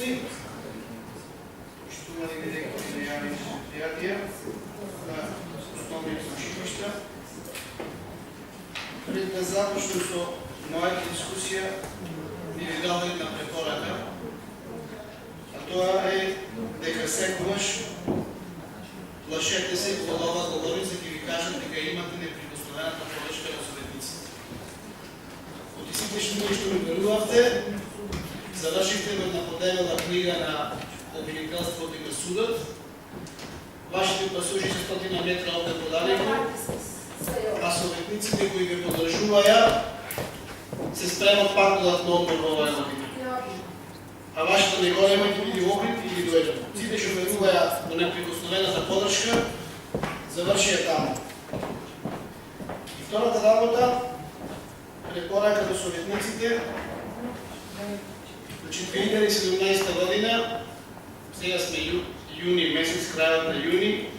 министри, почитувани директори на явни предприятия на основните училища, пред да започнем со моята дискусија ви дадам една препорака, а тоа е дека секогаш плашете се кога ова говорници ќе ви кажат дека имате неприкосновената подршка на советниците. От сите што ми верувавте, завършихте в една поделена книга на обвинителството и на судът. Вашите пасужи са 100 метра овде подалеко, а советниците кои ги подржуваја се спремат пак да дадат на одмор во оваа година. А вашето неголема ќе биде обрит и ги дојдат. Сите што веруваја до неприкосновената подршка, завршија таму. И втората работа, препорака до советниците, значи 2017 година, сега сме юни месец, крајот на юни,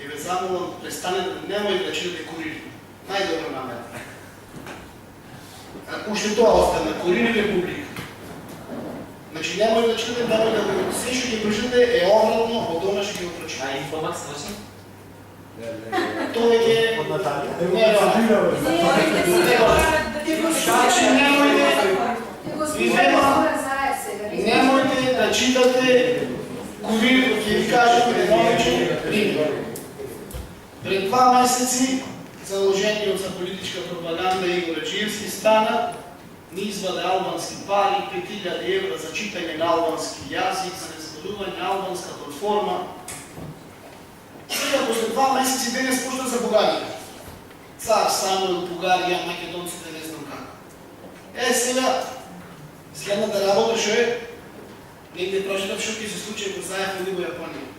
ќе ве замолам, престанете, немој да читате курири. Најдобро намер. Уште тоа остана, курири публика. Значи немој да читате, немој да го се што ќе прочитате е обратно од она што ќе го прочитате. А информак се вачи? Тоа ќе немојте да читате курири, ќе ви кажем едновечен пример. Пред 2 месеци заложениот за политичка пропаганда Игор Аџиевски стана, ни изваде албански пари, 5000 евра за читање на албански јазик, за разборување на албанска платформа. Сега, после 2 месеци денес почна за Бугарија. Цар Самуил, Бугарија, македонците, не знам како. Сега, следната работа што е, негде прочитав што ќе се случи ако Заев или во Јапонија.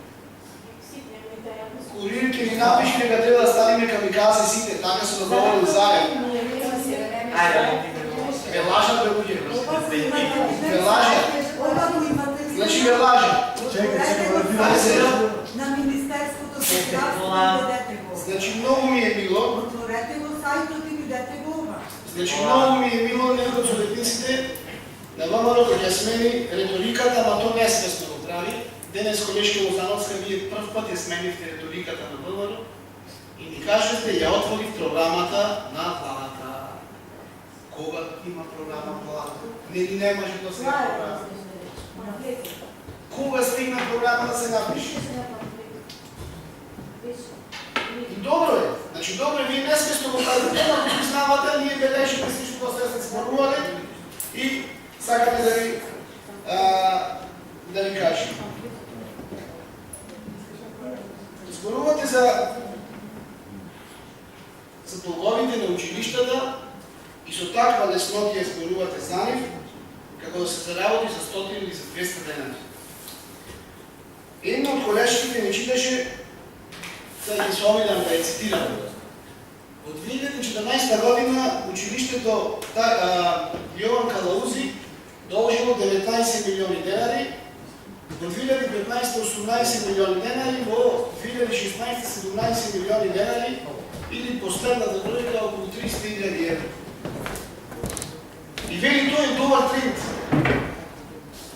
Курир ќе ни напише дека треба да ставиме камиказе сите, така се договорил Заев. Ме лажат бе луѓе. Ме лажат. Значи ме лажат. На Министерството видете го. Значи многу ми е мило. Отворете го сајтот и видете го. Значи многу ми е мило некои од советниците на ВМРО да ја смени реториката, ама то несвесно го прави. Денес колешка Лозановска, вие прв пат ја сменивте реториката на ВМРО и ни кажете, ја отворив програмата на владата. Кога има програма владата? Не може да се програма. Кога стигна програма да се напише? И добро е. Значи добро е, вие несвесно го казвате, ако признавате, ние бележите всичко тоа сте се зборувале и сакаме да ви кажем. Зборувате за долговите на училиштата и со таква леснотија зборувате за нив, како да се заработи за 100 или за 200 дена. Една од колешките не читаше, сега ги се обидам да ја цитирам. Од 2014 година училиштето Јован Калаузи должело 19 милиони денари, во 2015 18 милиони денари, во 2016 17 милиони денари или последната бројка околу 300.000 евро. И вели тој е добар тренд.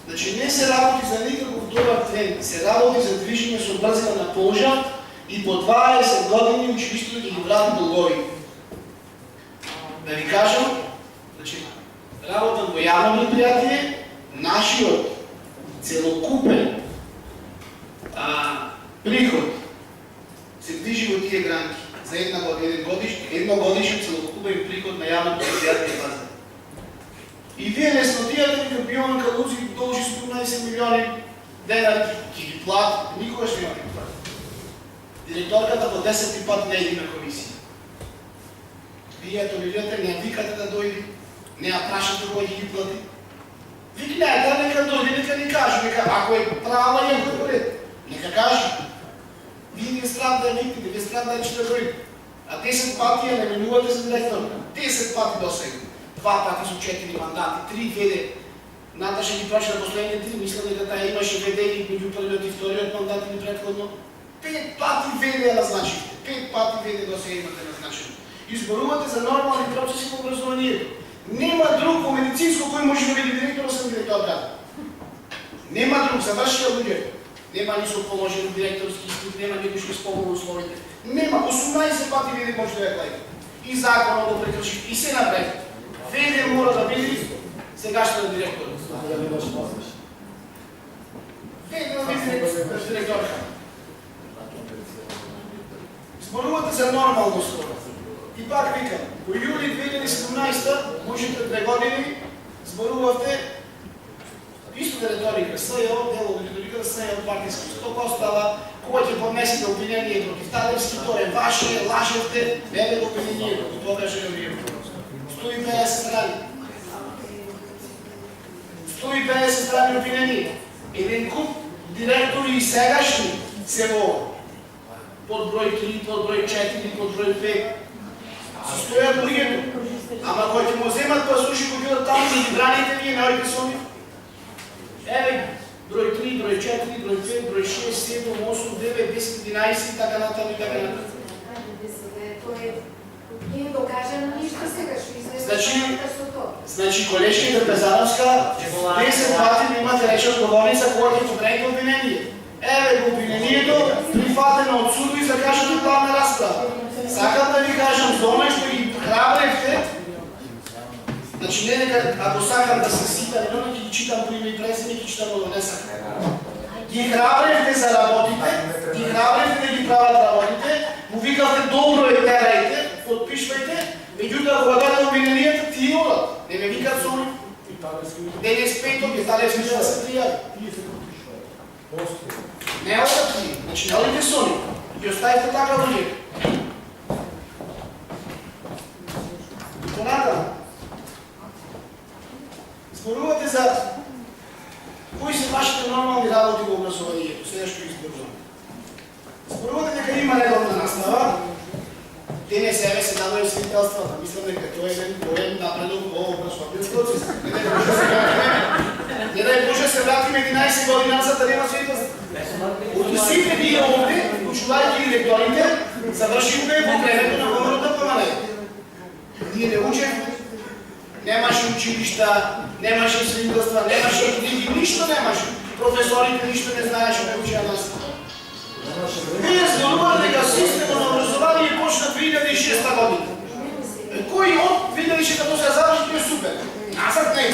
Значи не се работи за никаков добар тренд, се работи за движење со брзина на полжа и по 20 години училиштето ќе ги врати долгови. Да ви кажам, значи работам во јавно предпријатие, нашиот целокупен приход се движи во тие гранки за едногодишен целокупен приход на јавно предпријатие пазар. И вие леснотијата дека Јован Калаузи должи 17 милиони денари, ќе ги плати, никогаш нема ги плати. Директорката по 10 пат не иде на комисија. Вие толерирате, не викате да дојде, не ја прашате кој ќе ги плати. Викнете, нека дојде, нека ни каже, нека ако е права и ако е поред, нека каже. Вие не страм да ја викнете, вие страм да ја чете дојде. А 10 пати ја наменувате за директорка. 10 пати до сега. 2 пати со 4 мандати, 3 веде. Наташа ги праша на последните 3, мисля дека таа имаше веде и меѓу првиот и вториот мандат или претходно. 5 пати веде ја назначите. 5 пати веде до сега имате назначено. Изборувате за нормални процеси во образованието. Нема друг во медицинско кој може да биде директор, освен директорката. друг, завършили луѓе. Нема ни со положен директорски изпит, нема никој што исполнува условите. Нема, 18 пати види може да ја клајте. И законот го прекрши, и се напред. Веде мора да биде сегашната директор. Веде да биде директорка. Зборувате за нормално скоро. И пак викам, во јули 2017, можете 2 години, зборувате исто риторика, СЈО, дело риторика, СЈО, партийски. Што остава, кога ќе поднесете обвинение против Талевски, тоа е ваше, лажете, еве го обвинението, тоа каже вие. 150 страни. 150 страни обвинение. Еден куп директори и сегашни се во под број 3, под број 4, под број 5. Стојат луѓето. Ама кој ќе му земат пасуши, кој бидат таму и ги браните, вие наоѓате со нив. Еве, број 3, број 4, број 5, број 6, 7, 8, 9, 10, 11 и така натаму и така натаму. Не е докажано ништо сега, што излезе со тоа. Значи, колежката Пезановска 10 пати имате рече одговорница кога ќе подредите обвинение. Еве го обвинението, прифатено од суду и закажано главна расправа. Сакам да ви кажам, за оној што ги храбревте, значи не дека ако сакам да се ситам, но ќе ги читам по име и презиме, ќе читам од не сакам. Ги храбревте за работите, ги храбревте да ги прават работите, му викавте добро е терајте, подпишвајте, меѓутоа кога даде обвинението, тие одат. Не ме викат со нив. Денес петок е Талевски да се пријави. Не одат тие, значи не одите со нив. Ги оставите така луѓе. Понатаму. Зборувате за кои се вашите нормални работи во образованието, сега што ги зборувам. Зборувате дека има редовна настава, денес еве се дадоа свидетелствата, мислам дека тоа е еден голем напредок во образователен процес. Не дај Боже се вратиме 11 години назад да нема свидетелства. От сите ние овде, учувајќи лекторите, завршивме во времето на ВМРО ДПМН. Ние не учевме, немаше училишта, немаше свидетелства, немаше книги, ништо немаше. Професорите ништо не знаеше да учеа нас. Вие зборувате дека системот на образование почна 2006 година. Кој од 2006 до сега заврши е супер. Назад не.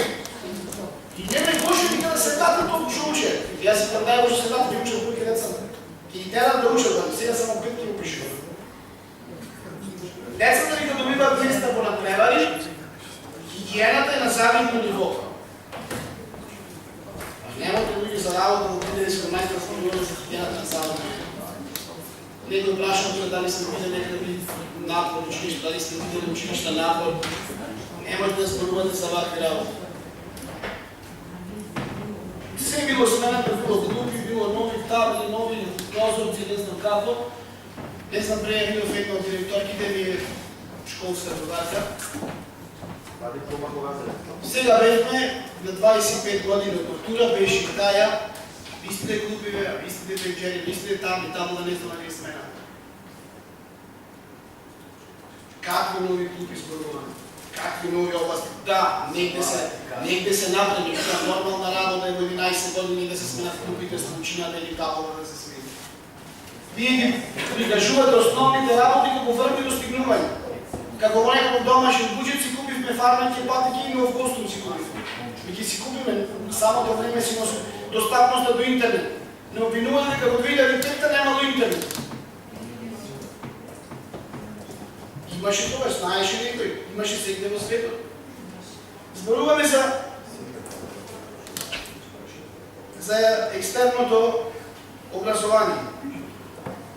И не ме Боже вика да се дадат толку што уче. Јас си предај Боже се дадат и учам кој каде сам. Ки ги терат да учат, да сега само 5 ки го пишува. Децата вика добиваат места по надпревари, хигиената е на завидно ниво. Немате луѓе за работа во 2017 година за хигиената на завидно ниво. Некој прашал дали сме видели некакви напор училишта, дали сме видели училишта напор. Немате да зборувате за вакви работи. Се било смената, било глупи, било нови табли, нови прозорци, не знам како. Не знам преја видов една од директорките ми е школска другарка. Сега бевме на 25 години од култура, беше и таја. Ви сте глупи, ви сте бенџери, ви сте там и таму да не знам да ги смена. Какви нови глупи зборуваме? Какви нови области? Да, негде се напреми, тоа нормална работа е во 11 години да се сменат клупите, случината или капове да се смени. Вие ги прикажувате основните работи како врви достигнување. Како во некој домашен буџет си купивме фармаки, патеки и нов костум си купивме. И ги си купиме, само да време си носи достапноста до интернет. Не обвинувате дека во 2005 немало интернет. Имаше тоа, знаеше некој, имаше сегде во светот. Зборуваме за екстерното образование.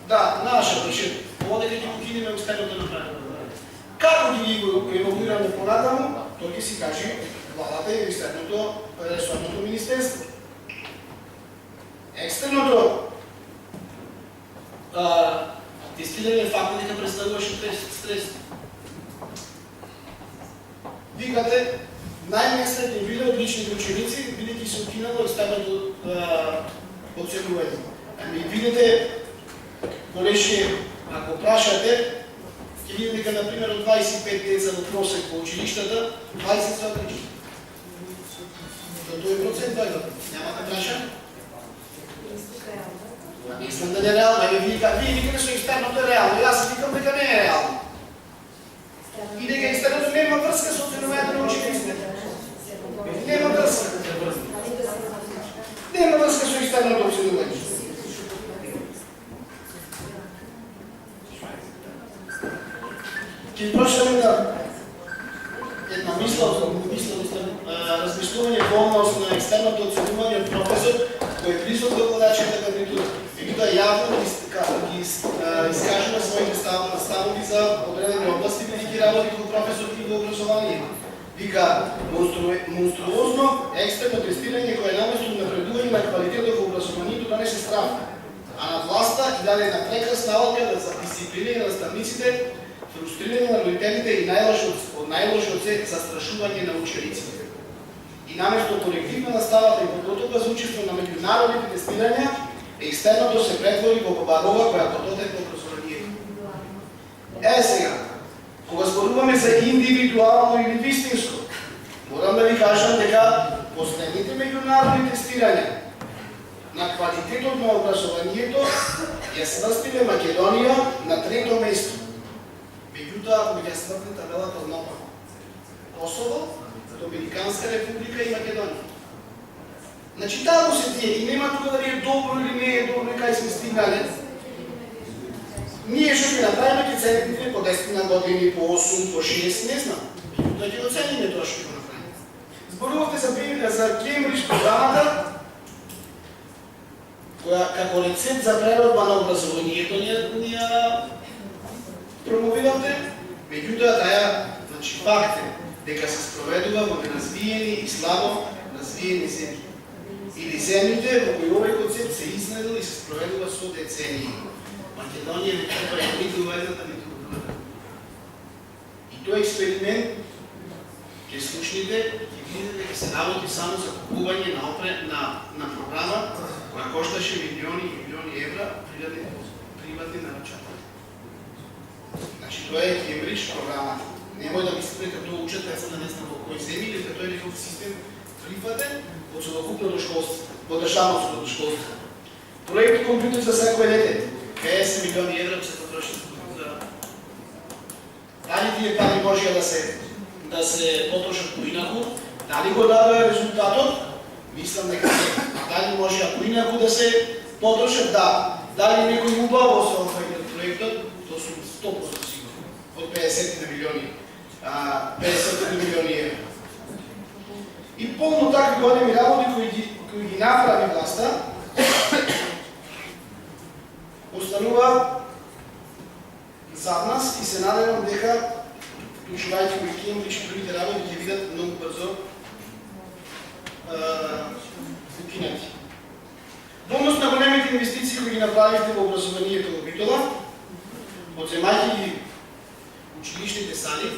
Да, наша беше. Ова дека ги покинеме екстерното направено. Како ги еволуираме понатаму, тој ќе си каже владата и екстерното ресорното министерство. Екстерното тестирање факт дека представуваше стрес. Викате, најмесните биле одличните ученици, бидејќи се укинало екстерното оценување. Ами видите, колешки, ако прашате, ќе видите дека, например, од 25 деца во просек по училиштата, 20 се отлични. Тој процент дојдат. Нямате прашање? Мислам дали е реално, вие викате со екстерното е реално, јас викам дека не е реално. И дека екстерното нема врска со феноменот на учениците. Нема врска. Нема врска со екстерното обседување. Ќе почнеме да една размислување во однос на екстерното оценување од професор кој е близок до владачката гарнитура. Меѓутоа јавно ги искажува своите ставови за одредени области, бидејќи работи како професор и во образование. Вика, монструозно екстерно тестирање кое наместо напредување на квалитетот во образованието донесе страх, а на власта и даде една прекрасна алка да за дисциплинирање на наставниците, фрустрирање на родителите и најлошот се застрашување на учениците. И наместо колективна наставата и подготовка за учество на меѓународните тестирања, екстерното се претвори во побарова која пототека образованието. Сега, кога зборуваме за индивидуално или вистинско, морам да ви кажам дека последните меѓународни тестирања на квалитетот на образованието ја сврстиле Македонија на трето место. Меѓутоа, ќе свртне табелата однапа. Косово, Доминиканска република и Македонија. Значи, таму се тие и нема тука дали е добро или не е добро и кај сме стигнале. Ние што ќе направиме, ќе цениме по 10 на години, по 8, по 6, не знам. Да ќе оцениме тоа што ќе го направиме. Зборувавте за Кембридж програмата, која како рецепт за преработба на образованието ни ја промовирате, меѓутоа таа, значи, факт е дека се спроведува во неразвиени и слабо развиени земји. Или земјите во кои овој концепт се изнедил и се спроведува со децении. Македонија не треба и ниту едната, ниту другата. И тој експеримент ќе слушните, ќе видите дека се работи само за купување на програма која кошташе милиони и милиони евра приватни наручатели. Значи тоа е Кембридж програмата. Немој да мислите дека тоа учат деца на не знам во кој земји или дека тоа е некој систем приватен од целокупното школство, во државното школство. Проект компјутер за секој дете. 50 милиони евра се потрошат за... Дали тие пари можеа да се потрошат поинаку? Дали го дадоа резултатот? Мислам дека не. Дали можеа поинаку да се потрошат? Да. Дали некој убаво се офаќа проектот? Тоа сум 100% сигурен. Од 50 милиони евра. И полно такви големи работи кои ги направи власта, останува зад нас и се надевам дека, учувајќи во Кембридж и другите работи, ќе видат многу брзо укинати. Во однос на големите инвестиции кои ги направивте во образованието во Битола, одземајќи ги училиштните сали,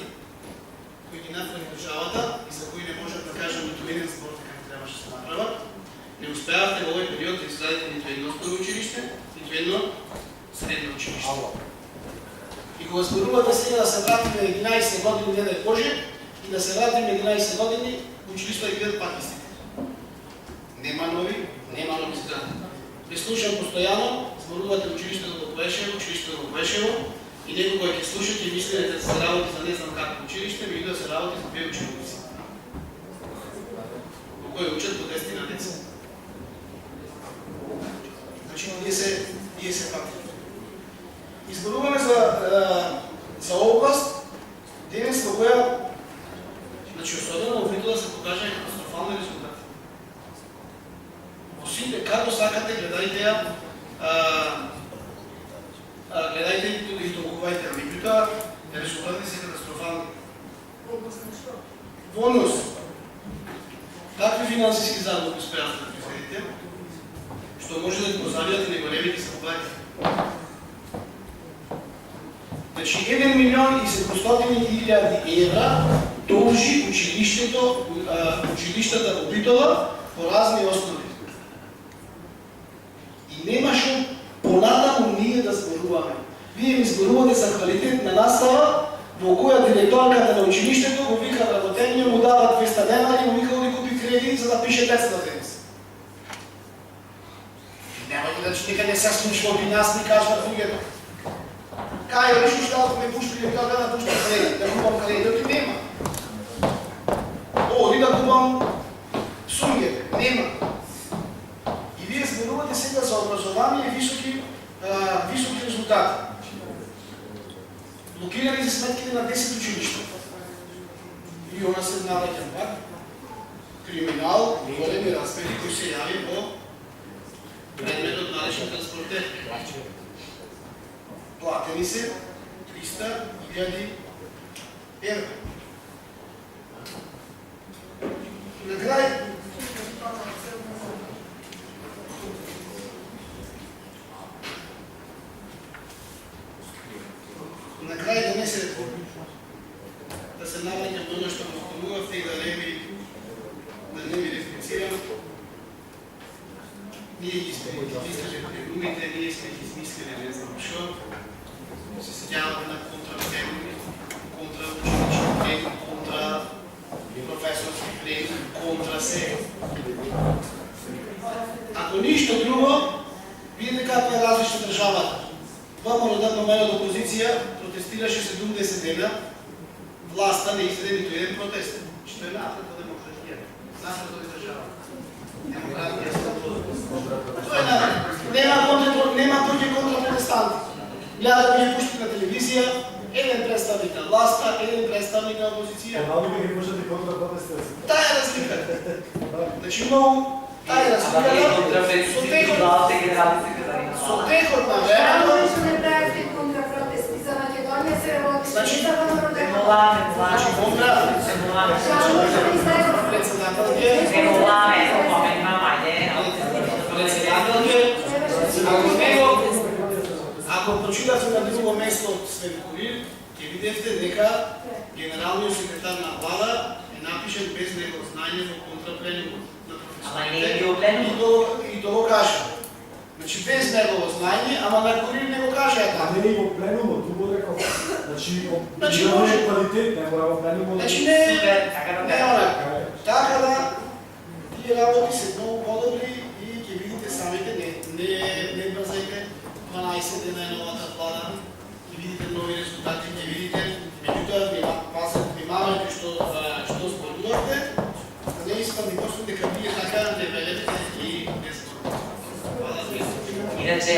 кои ги направи државата и за кои не можам да кажам ниту еден збор така не требаше да се направат, не успеавте во овој период да изградите ниту едно основно училиште, ниту едно средно училиште. И кога зборувате сега да се вратиме 11 години, не да е Боже, и да се вратиме 11 години, училишта ги бидат пак истите. Нема нови згради. Ви слушам постојано, зборувате училиштето во Куешево, и некој кој ќе слуша ќе мисли дека се работи за не знам какво училиште, меѓутоа да се работи за 2 ученици. Во кои учат по 10 на деца. Значи, ние се факти. Изборуваме за област, денес во која, значи, особено во Битола се покажа катастрофални резултати. Во сите, како сакате, гледајте ја, гледајте и толкувајте, меѓутоа резултатите се катастрофални. Во однос, какви финансиски загуби успеавте да произведите, што може да го завијате неголемите заплати. Значи, 1 милион и 700 000 евра должи училиштата во Битола по разни основи. И немаше понатаму ние да зборуваме. Вие ми зборувате за квалитет на настава, во која директорката на училиштето го вика работење, му дава 200 денари, му вика да купи кредит за да пише тест на денес. Немате да Значи никъде не се случва при нас, ни кажат другото. Кай, решиш да ме пушти, да да пушти къде, да купам къде, да ти нема. О, да купам сунгер, нема. И вие зборувате сега за образование и високи резултати. Блокирани за сметките на 10 училища. И она се навеќе пак. Криминал, големи размери кои се јави по предметот на личен транспортер. Платени се 300.000 евро. На крај да не се навеќам до нешто што спомнувавте и да не ми рефлексирам. Ние ги сме измислили придумите, ние сме ги измислили не знам што. Се сеќаваме на контраферми, контраученички теми, контра професорски теми, контра се. Ако ништо друго, видите каква е различна државата. ВМРО на мојата опозиција протестираше 70 дена, власта не издаде ниту еден протест. Што е напред од демократија, напред од држава. Демократија се тоа е напред. Нема други контрапротестанти. Гледа да ги пушти на телевизија, еден представник на власта, еден представник на опозиција. Едно ги пушати контрапротестација. Таа е разлика. Значи многу таа е разлика. Со текот на времето. Што не правите контрапротести за Македонија се работи. Значи, Значи, ако прочитате на друго место од Светковир, ќе видите дека генералниот секретар на влада е напишен без негово знање во контрапленумот на професорите. И тоа го кажа. Значи без негово знање, ама на Корир не го кажа така. Не и во пленумот, ту го рекол. Значи имаме квалитет, не мора во пленумот. Значи не она. Така да тие работи се многу подобри и ќе видите самите, не брзајте. 12 дена е новата влада, ќе видите нови резултати, ќе видите, меѓутоа внимавајте што зборувате, не искам и просто дека вие така не велете и не зборувате. Иначе,